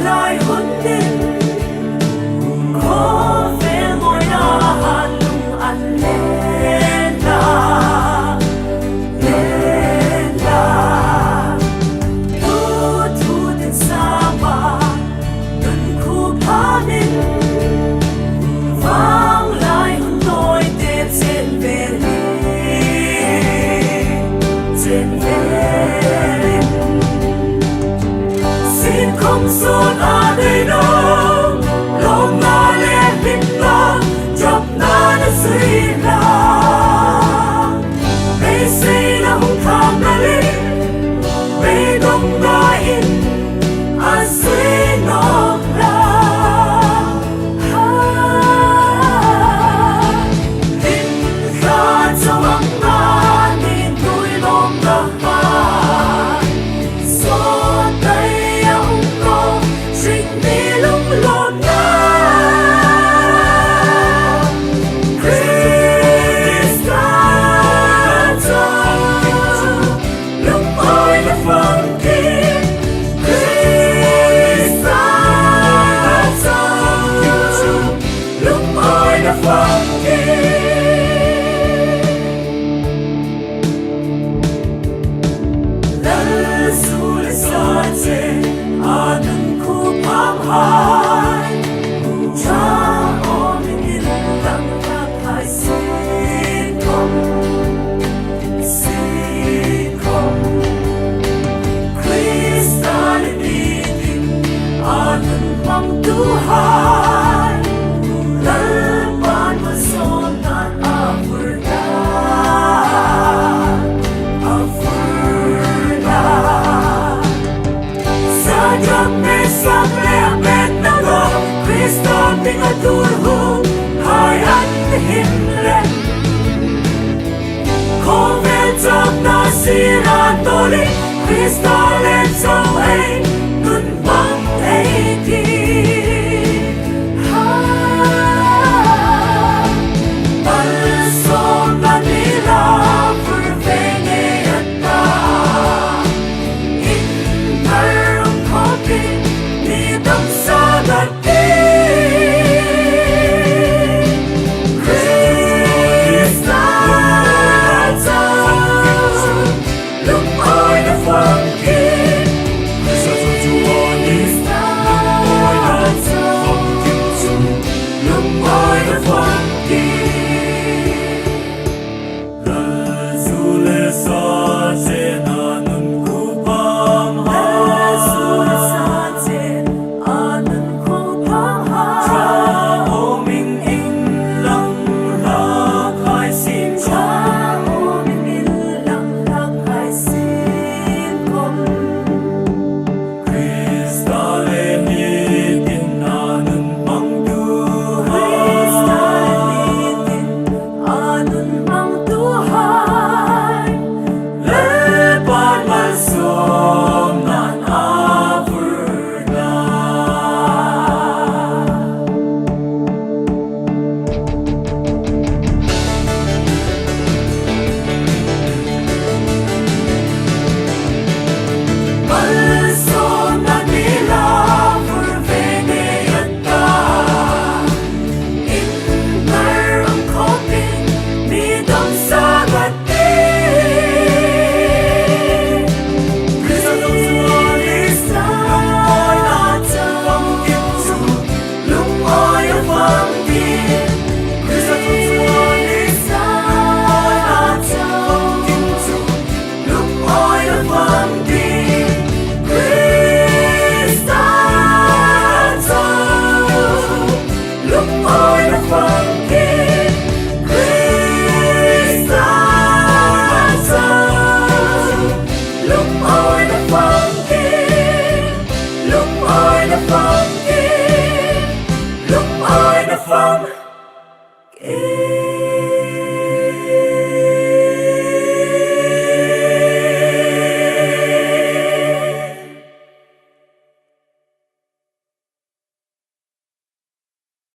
lại hôn đến khó về ngồi na hàn lung ăn lên là thu đến xa mà tuần khu phá đến vang lại hôn tôi tên trên về xin không xuân à đây đâu lòng na lên hình ta chọc na đã suy là bây xây đã không tham na lên bây đông na in à suy nọc là hình ra trong âm na nhìn tôi lòng là Tuhan lepas pesona Afurna sajak mesak lemet nago Kristus pingaturhum hai an himlen Kovel tak nasiran toli Kristus